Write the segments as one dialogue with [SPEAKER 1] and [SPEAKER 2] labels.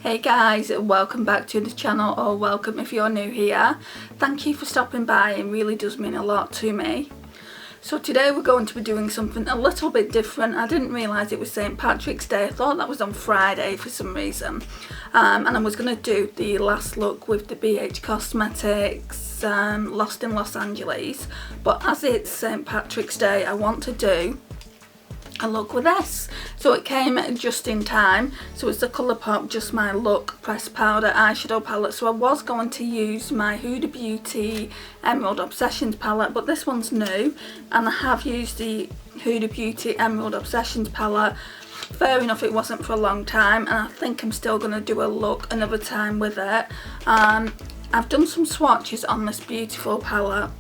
[SPEAKER 1] Hey guys, welcome back to the channel, or welcome if you're new here. Thank you for stopping by, it really does mean a lot to me. So today we're going to be doing something a little bit different. I didn't realise it was St. Patrick's Day, I thought that was on Friday for some reason. And I was going to do the last look with the BH Cosmetics Lost in Los Angeles. But as it's St. Patrick's Day, I want to do a look with this. So it came just in time. So it's the Colourpop Just My Look Pressed Powder Eyeshadow Palette. So I was going to use my Huda Beauty Emerald Obsessions palette, but this one's new. And I have used the Huda Beauty Emerald Obsessions palette. Fair enough, it wasn't for a long time. And I think I'm still going to do a look another time with it. I've done some swatches on this beautiful palette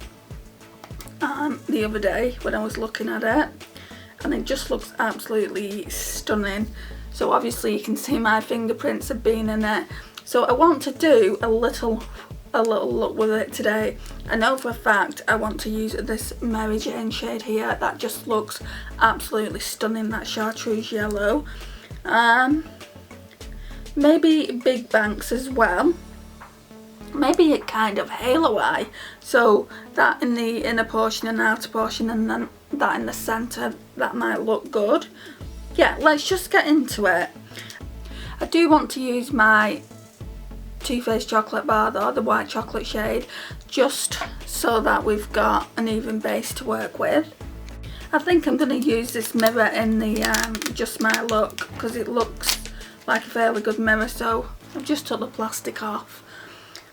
[SPEAKER 1] the other day when I was looking at it. And it just looks absolutely stunning. So obviously you can see my fingerprints have been in it. So I want to do a little look with it today. I know for a fact I want to use this Mary Jane shade here. That just looks absolutely stunning, that chartreuse yellow. Maybe Big Banks as well. Maybe a kind of halo eye. So that in the inner portion and outer portion, and then that in the centre, that might look good. Yeah, let's just get into it. I do want to use my Too Faced chocolate bar though, the white chocolate shade, just so that we've got an even base to work with. I think I'm going to use this mirror in the Just My Look because it looks like a fairly good mirror, so I've just took the plastic off.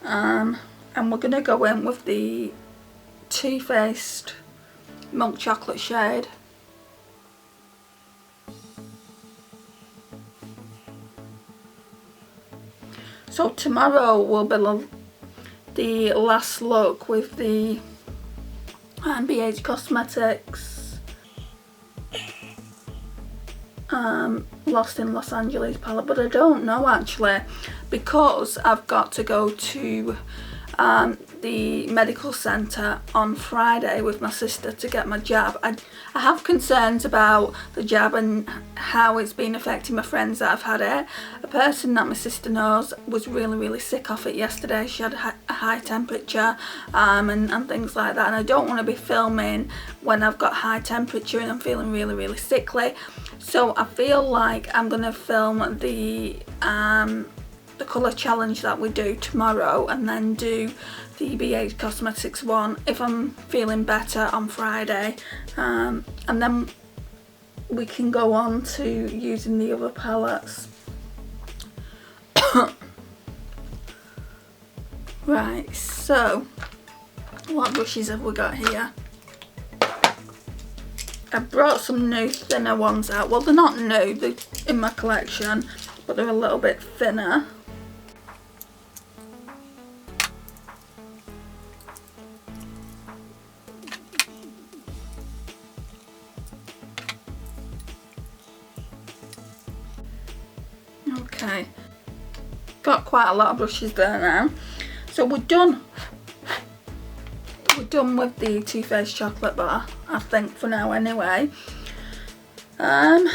[SPEAKER 1] And we're going to go in with the Too Faced milk chocolate shade. So tomorrow will be the last look with the BH Cosmetics Lost in Los Angeles palette, but I don't know actually, because I've got to go to the medical centre on Friday with my sister to get my jab. I have concerns about the jab and how it's been affecting my friends that have had it. A person that my sister knows was really sick off it yesterday. She had a high temperature and things like that, and I don't want to be filming when I've got high temperature and I'm feeling really sickly. So I feel like I'm going to film the colour challenge that we do tomorrow, and then do the BH Cosmetics one if I'm feeling better on Friday, and then we can go on to using the other palettes. Right, so what brushes have we got here? I brought some new thinner ones out. Well, they're not new, they're in my collection, but they're a little bit thinner. Okay, got quite a lot of brushes there now. So we're done with the Too Faced chocolate bar, I think, for now anyway. Right,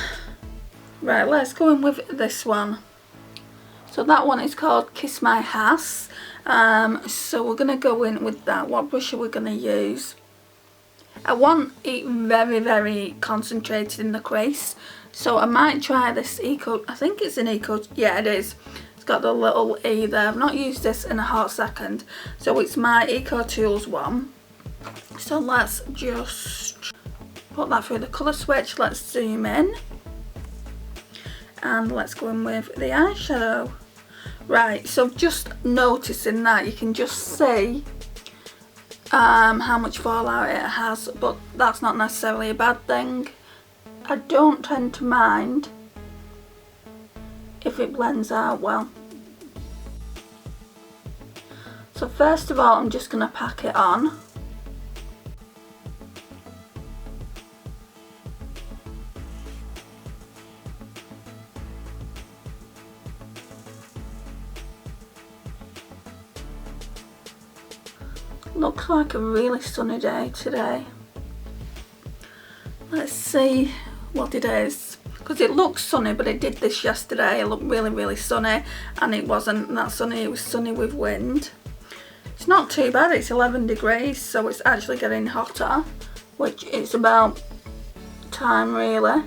[SPEAKER 1] let's go in with this one. So that one is called Kiss My Ass. So we're going to go in with that. What brush are we going to use? I want it very concentrated in the crease, so I might try this Eco, I think it's an Eco, yeah it is. It's got the little E there. I've not used this in a hot second. So it's my Eco Tools one. So let's just put that through the colour switch. Let's zoom in. And let's go in with the eyeshadow. Right, so just noticing that you can just see how much fallout it has, but that's not necessarily a bad thing. I don't tend to mind if it blends out well. So first of all, I'm just going to pack it on. Looks like a really sunny day today. Let's see what it is. because it looks sunny, but it did this yesterday. It looked really, really sunny, and it wasn't that sunny. It was sunny with wind. It's not too bad. It's 11 degrees, so it's actually getting hotter, which is about time really.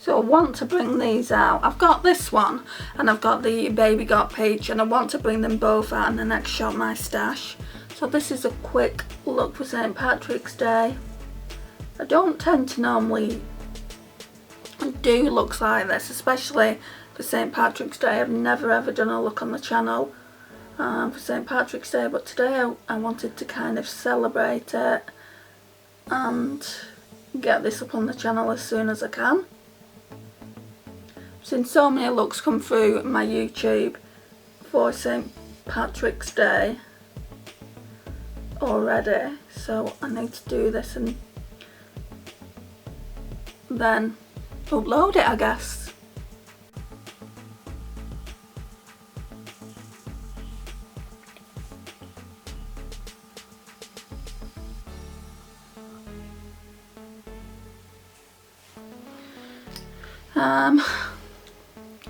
[SPEAKER 1] So I want to bring these out. I've got this one and I've got the Baby Got Peach, and I want to bring them both out in the next Shop My Stash. So this is a quick look for St. Patrick's Day. I don't tend to normally do looks like this, especially for St. Patrick's Day. I've never ever done a look on the channel for St. Patrick's Day, but today I wanted to kind of celebrate it and get this up on the channel as soon as I can. I've seen so many looks come through my YouTube for St. Patrick's Day already, so I need to do this and then upload it, I guess.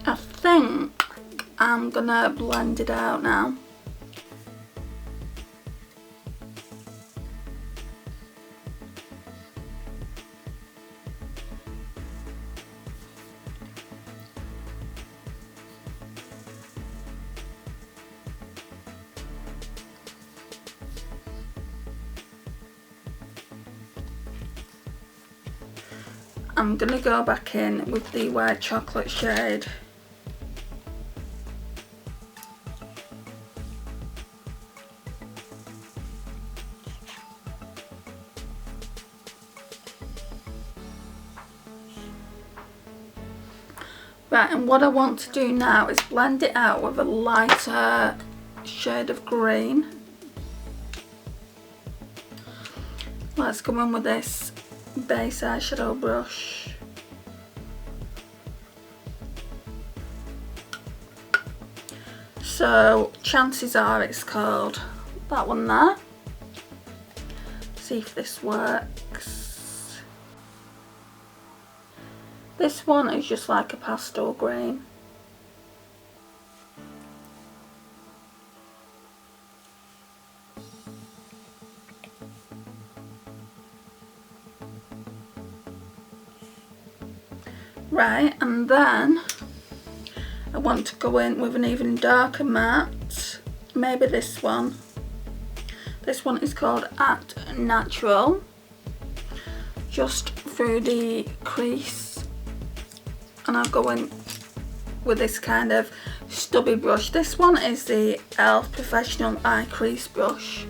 [SPEAKER 1] I think I'm gonna blend it out now. I'm gonna go back in with the white chocolate shade. Right, and what I want to do now is blend it out with a lighter shade of green. Let's go in with this base eyeshadow brush. So chances are it's called that one there. See if this works. This one is just like a pastel green. Right, and then I want to go in with an even darker matte, maybe this one. This one is called Act Natural, just through the crease, and I'll go in with this kind of stubby brush. This one is the e.l.f. Professional Eye Crease Brush.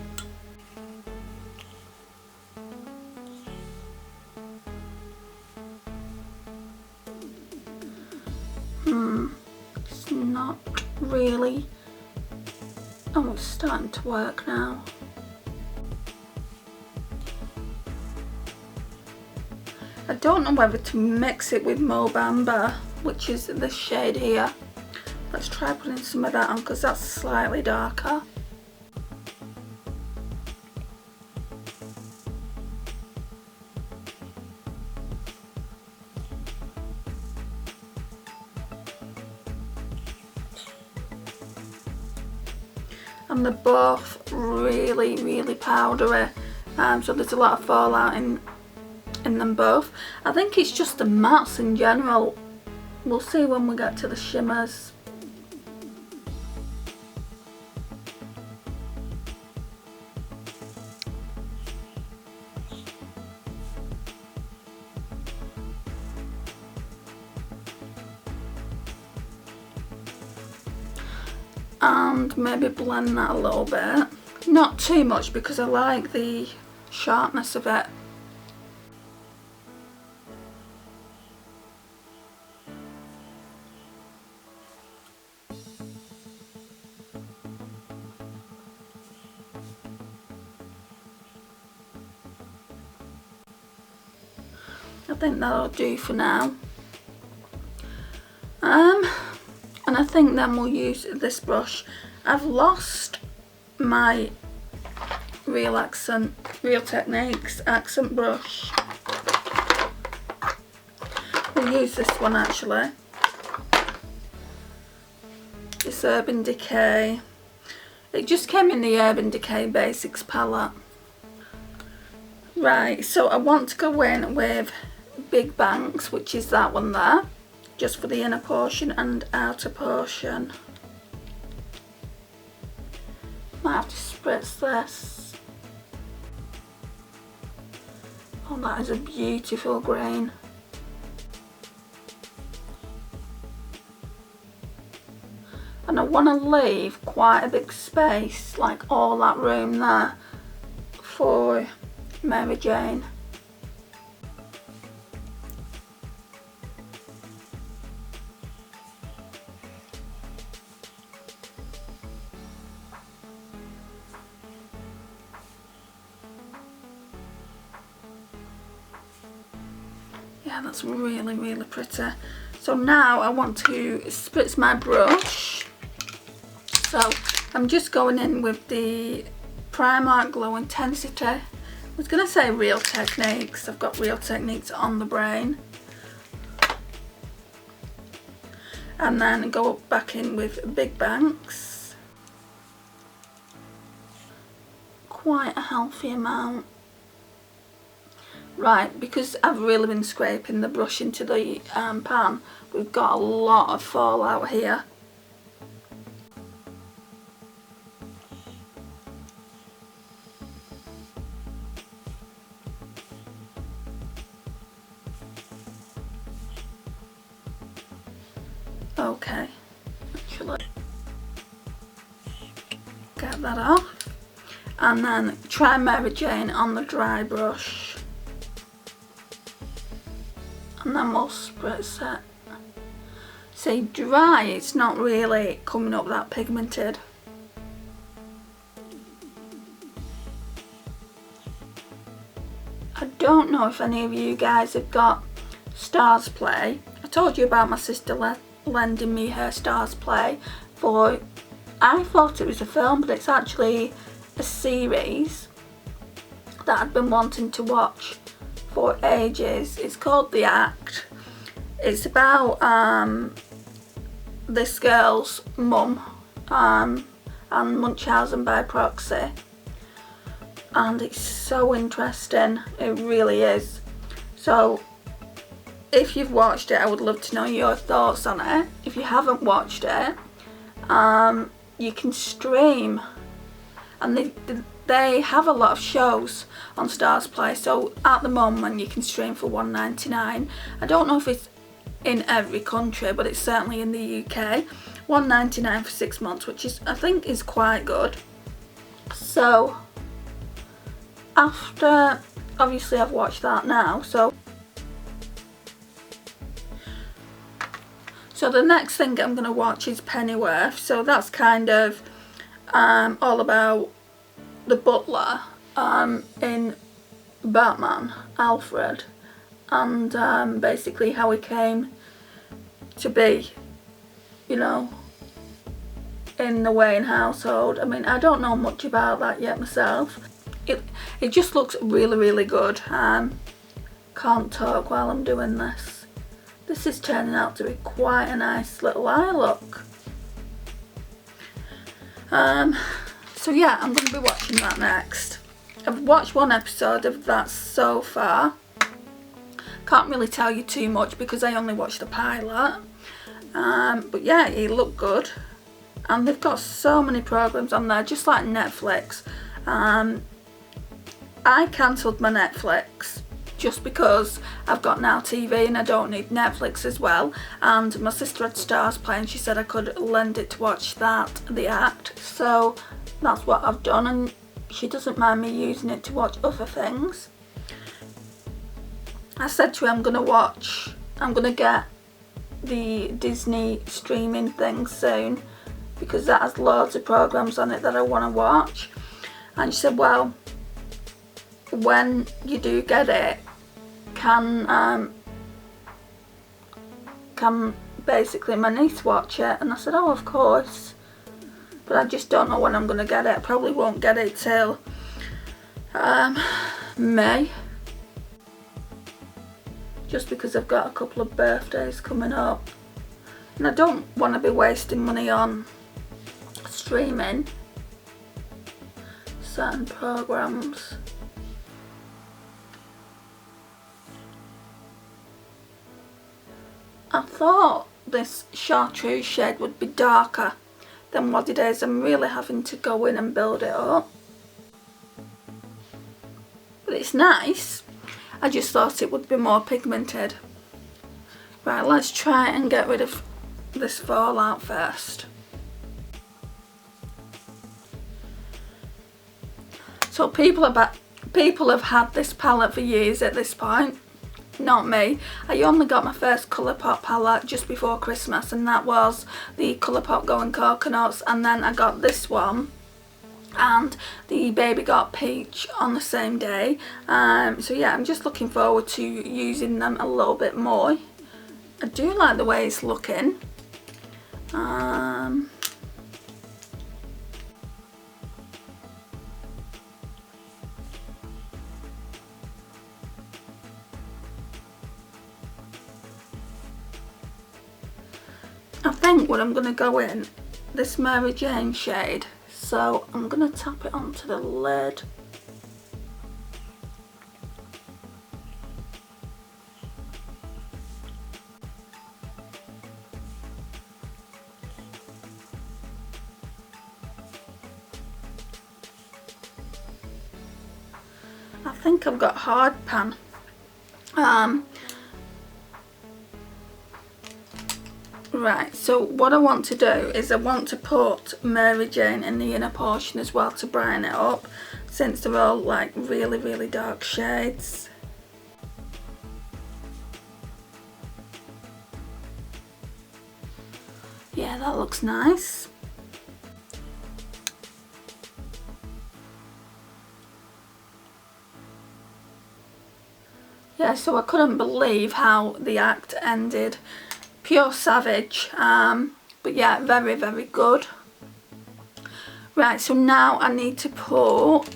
[SPEAKER 1] It's not really, oh, it's starting to work now. I don't know whether to mix it with Mauve Amber, which is this shade here. Let's try putting some of that on because that's slightly darker. And they're both really, really powdery, so there's a lot of fallout in them both. I think it's just the mattes in general. We'll see when we get to the shimmers. And maybe blend that a little bit. Not too much because I like the sharpness of it. I think that'll do for now. And I think then we'll use this brush. I've lost my Real Techniques accent brush. We'll use this one actually. This Urban Decay. It just came in the Urban Decay Basics palette. Right, so I want to go in with Big Banks, which is that one there, just for the inner portion and outer portion. Might have to spritz this. Oh, that is a beautiful green. And I want to leave quite a big space, like all that room there, for Mary Jane. Yeah, that's really, really pretty. So now I want to spritz my brush. So I'm just going in with the Primark Glow Intensity. I was going to say Real Techniques. I've got Real Techniques on the brain. And then go back in with Big Banks. Quite a healthy amount. Right, because I've really been scraping the brush into the pan, we've got a lot of fallout here. Okay, actually get that off, and then try Mary Jane on the dry brush, and then we'll spritz it. See, dry, it's not really coming up that pigmented. I don't know if any of you guys have got Starzplay. I told you about my sister lending me her Starzplay for, I thought it was a film, but it's actually a series that I've been wanting to watch for ages. It's called The Act. It's about this girl's mum and Munchausen by proxy, and it's so interesting, it really is. So if you've watched it, I would love to know your thoughts on it. If you haven't watched it, you can stream, and they have a lot of shows on Starzplay. So at the moment you can stream for $1.99. I don't know if it's in every country, but it's certainly in the UK. $1.99 for 6 months, which is, I think, is quite good. So after, obviously I've watched that now, so the next thing I'm going to watch is Pennyworth. So that's kind of all about the butler in Batman, Alfred, and basically how he came to be, you know, in the Wayne household. I mean, I don't know much about that yet myself. It just looks really, really good. Can't talk while I'm doing this. This is turning out to be quite a nice little eye look. So yeah, I'm going to be watching that next. I've watched one episode of that so far. Can't really tell you too much because I only watched the pilot. But yeah, it looked good. And they've got so many programs on there, just like Netflix. I cancelled my Netflix just because I've got Now TV and I don't need Netflix as well. And my sister had Starzplay and she said I could lend it to watch that, The Act. So that's what I've done, and she doesn't mind me using it to watch other things. I said to her I'm going to get the Disney streaming thing soon because that has loads of programs on it that I want to watch. And she said, well, when you do get it, can basically my niece watch it, and I said, oh, of course, but I just don't know when I'm going to get it. I probably won't get it till May, just because I've got a couple of birthdays coming up, and I don't want to be wasting money on streaming certain programs. I thought this chartreuse shade would be darker than what it is. I'm really having to go in and build it up, but it's nice. I just thought it would be more pigmented. Right, let's try and get rid of this fallout first. So people have had this palette for years at this point. Not me. I only got my first Colourpop palette just before Christmas, and that was the Colourpop Going Coconuts, and then I got this one and the Baby Got Peach on the same day. So yeah, I'm just looking forward to using them a little bit more. I do like the way it's looking. I think what I'm going to go in, this Mary Jane shade, so I'm going to tap it onto the lid. I think I've got hard pan. Right, so what I want to do is I want to put Mary Jane in the inner portion as well to brighten it up, since they're all like really dark shades. Yeah, that looks nice. Yeah, so I couldn't believe how the act ended. Pure savage, but yeah, very good. Right, so now I need to put,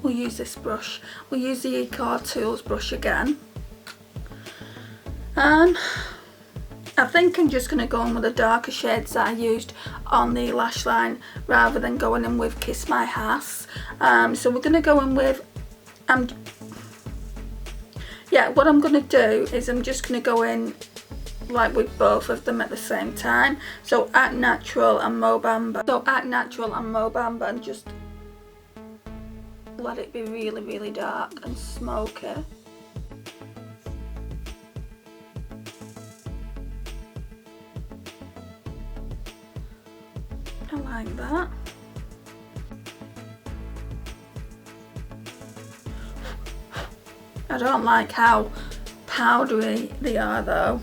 [SPEAKER 1] we'll use this brush, we'll use the Eco Tools brush again. I think I'm just going to go in with the darker shades that I used on the lash line rather than going in with Kiss My Ass. So we're going to go in with, yeah, what I'm going to do is I'm just going to go in like with both of them at the same time. So Act Natural and Mobamba. So Act Natural and Mobamba, and just let it be really dark and smoky. I like that. I don't like how powdery they are though.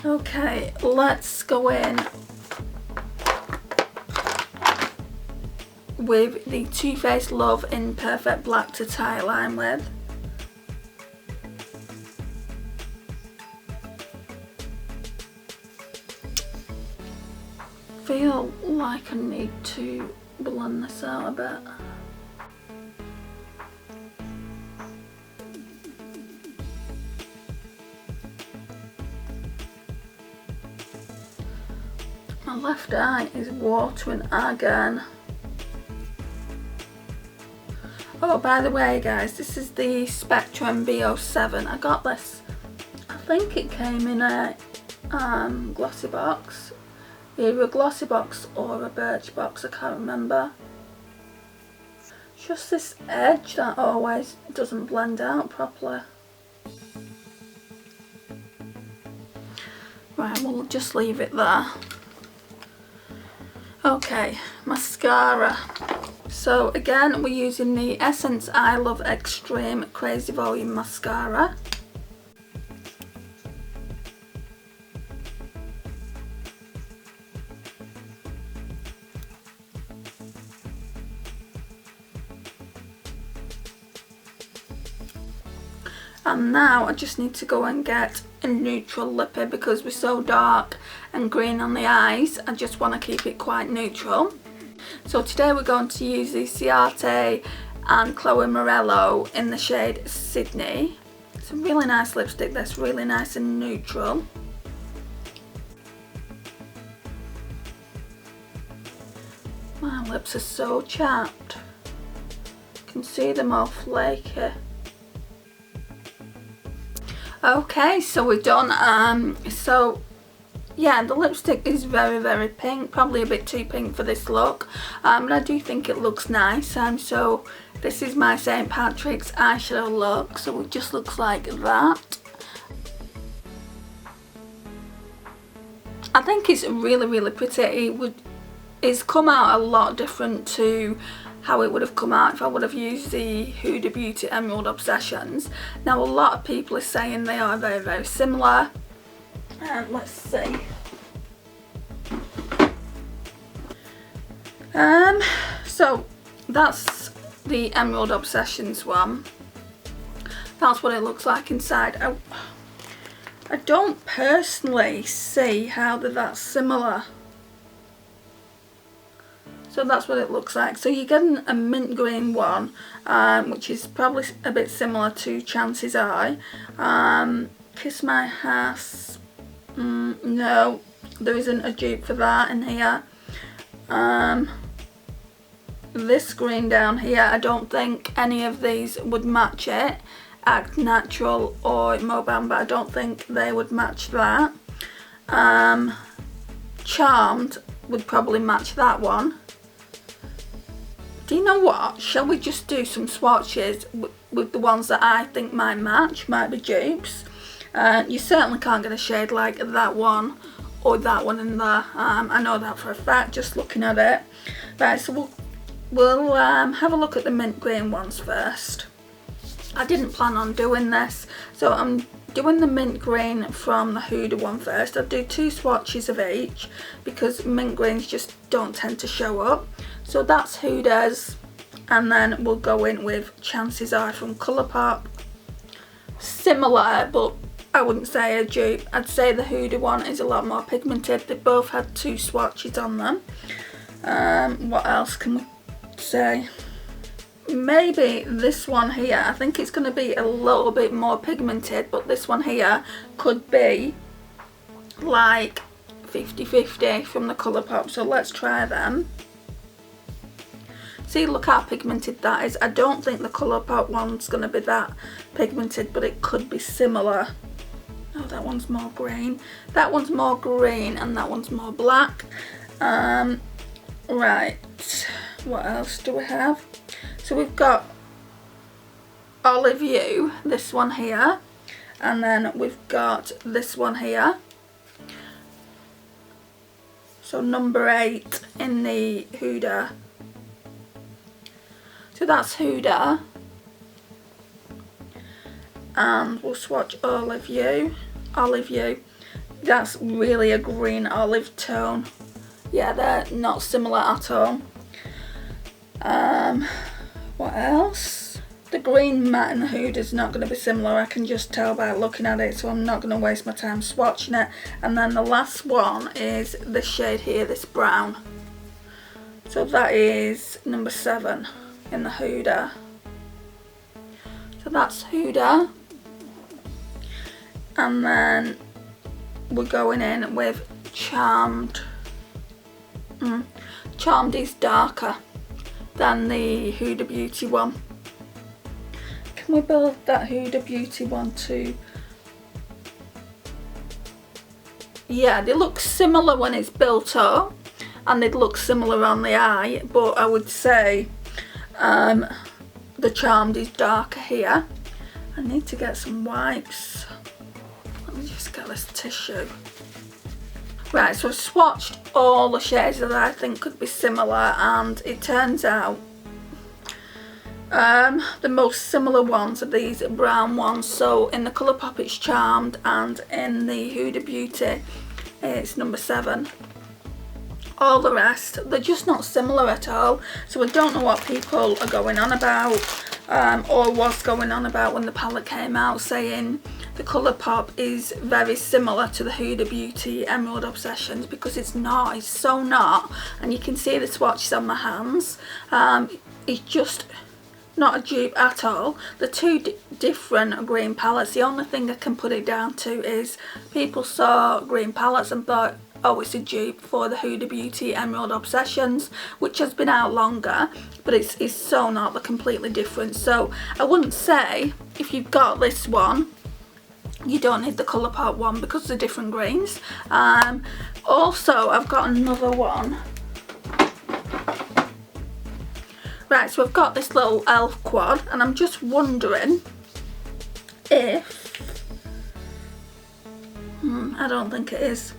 [SPEAKER 1] Okay, let's go in with the Too Faced Love in Perfect Black to tie line with. Feel like I need to blend this out a bit. My left eye is watering again. Oh, by the way guys, this is the Spectrum B07. I got this, I think it came in a glossy box. Either a glossy box or a birch box, I can't remember. Just this edge that always doesn't blend out properly. Right, we'll just leave it there. Okay, mascara. So again, we're using the Essence I Love Extreme Crazy Volume Mascara. And now I just need to go and get a neutral lippy because we're so dark and green on the eyes. I just want to keep it quite neutral. So today we're going to use the Ciate and Chloe Morello in the shade Sydney. It's a really nice lipstick that's really nice and neutral. My lips are so chapped. You can see them all flaky. Okay, so we're done. So yeah, the lipstick is very pink, probably a bit too pink for this look, but I do think it looks nice. So this is my St. Patrick's eyeshadow look, so it just looks like that. I think it's really pretty. It's come out a lot different to how it would have come out if I would have used the Huda Beauty Emerald Obsessions. Now a lot of people are saying they are very similar. Let's see. So that's the Emerald Obsessions one. That's what it looks like inside. I don't personally see how they're that similar. So that's what it looks like. So you're getting a mint green one, which is probably a bit similar to Chances Are. Kiss My Ass. No, there isn't a dupe for that in here. This green down here, I don't think any of these would match it. Act Natural or Mobamba, I don't think they would match that. Charmed would probably match that one. Do you know what? Shall we just do some swatches with the ones that I think might match, might be dupes? You certainly can't get a shade like that one or that one in there. I know that for a fact just looking at it. Right, so we'll have a look at the mint green ones first. I didn't plan on doing this, so I'm doing the mint green from the Huda one first. I'll do 2 swatches of each because mint greens just don't tend to show up. So that's Huda's, and then we'll go in with Chances Are from Colourpop. Similar, but I wouldn't say a dupe. I'd say the Huda one is a lot more pigmented. They both had 2 swatches on them. What else can we say? Maybe this one here, I think it's going to be a little bit more pigmented, but this one here could be like 50-50 from the Colourpop, so let's try them. See, look how pigmented that is. I don't think the Colourpop one's going to be that pigmented, but it could be similar. Oh, that one's more green. That one's more green and that one's more black. Right, what else do we have? So we've got Olive You, this one here, and then we've got this one here. So number 8 in the Huda. So that's Huda. And we'll swatch Olive You. Olive You. That's really a green olive tone. Yeah, they're not similar at all. What else? The green matte in the Huda is not going to be similar. I can just tell by looking at it, so I'm not going to waste my time swatching it. And then the last one is this shade here, this brown. So that is number 7 in the Huda. So that's Huda. And then we're going in with Charmed. Charmed is darker than the Huda Beauty one. Can we build that Huda Beauty one too? Yeah, they look similar when it's built up and they look similar on the eye, but I would say the Charmed is darker here. I need to get some wipes. Let me just get this tissue. Right, so I've swatched all the shades that I think could be similar, and it turns out the most similar ones are these brown ones. So in the Colourpop it's Charmed, and in the Huda Beauty it's number 7. All the rest, they're just not similar at all, so I don't know what people are going on about. or was going on about when the palette came out, saying the Colourpop is very similar to the Huda Beauty Emerald Obsessions, because it's not. It's so not. And you can see the swatches on my hands. It's just not a dupe at all. The two different green palettes. The only thing I can put it down to is people saw green palettes and thought, oh, it's a dupe for the Huda Beauty Emerald Obsessions, which has been out longer, but it's so not. They're completely different. So I wouldn't say if you've got this one you don't need the Colourpop one, because they're different greens. Also, I've got another one. Right, so I've got this little elf quad, and I'm just wondering if... I don't think it is.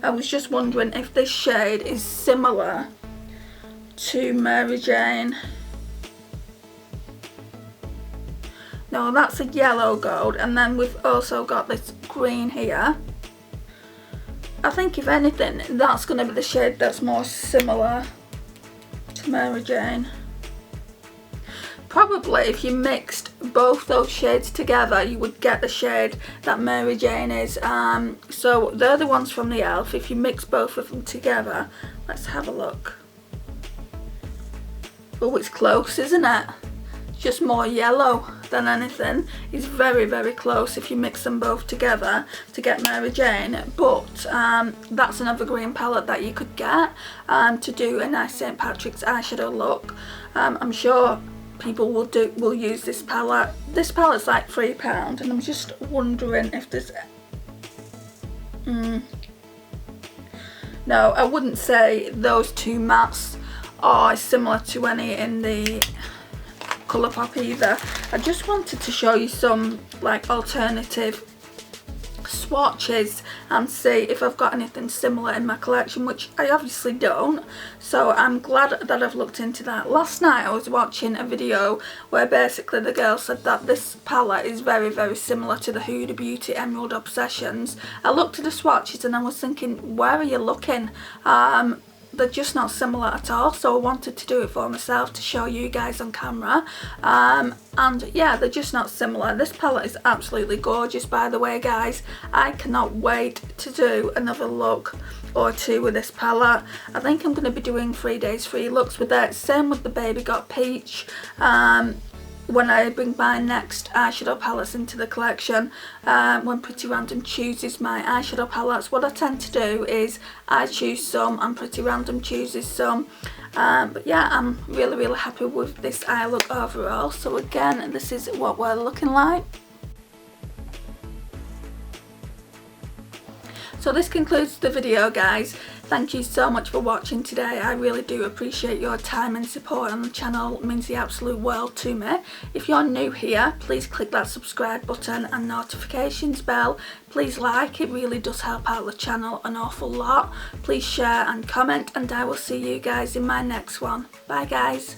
[SPEAKER 1] I was just wondering if this shade is similar to Mary Jane. No, that's a yellow gold, and then we've also got this green here. I think if anything, that's going to be the shade that's more similar to Mary Jane. Probably if you mixed both those shades together, you would get the shade that Mary Jane is. So they're the ones from the elf. If you mix both of them together, let's have a look. Oh, it's close, isn't it? It's just more yellow than anything. It's very, very close if you mix them both together to get Mary Jane. But that's another green palette that you could get to do a nice St. Patrick's eyeshadow look. I'm sure people will use this palette. This palette's like £3, and I'm just wondering if there's... No, I wouldn't say those two mattes are similar to any in the Colourpop either. I just wanted to show you some like alternative swatches and see if I've got anything similar in my collection, which I obviously don't, so I'm glad that I've looked into that. Last night I was watching a video where basically the girl said that this palette is very, very similar to the Huda Beauty Emerald Obsessions. I looked at the swatches and I was thinking, where are you looking? They're just not similar at all, so I wanted to do it for myself to show you guys on camera. And yeah, they're just not similar. This palette is absolutely gorgeous, by the way, guys. I cannot wait to do another look or two with this palette. I think I'm going to be doing 3 days 3 looks with it. Same with the Baby Got Peach. When I bring my next eyeshadow palettes into the collection, when Pretty Random chooses my eyeshadow palettes, what I tend to do is I choose some and Pretty Random chooses some. But yeah, I'm really, really happy with this eye look overall. So again, this is what we're looking like. So this concludes the video, guys. Thank you so much for watching today. I really do appreciate your time and support on the channel. It means the absolute world to me. If you're new here, please click that subscribe button and notifications bell. Please like, it really does help out the channel an awful lot. Please share and comment, and I will see you guys in my next one. Bye guys.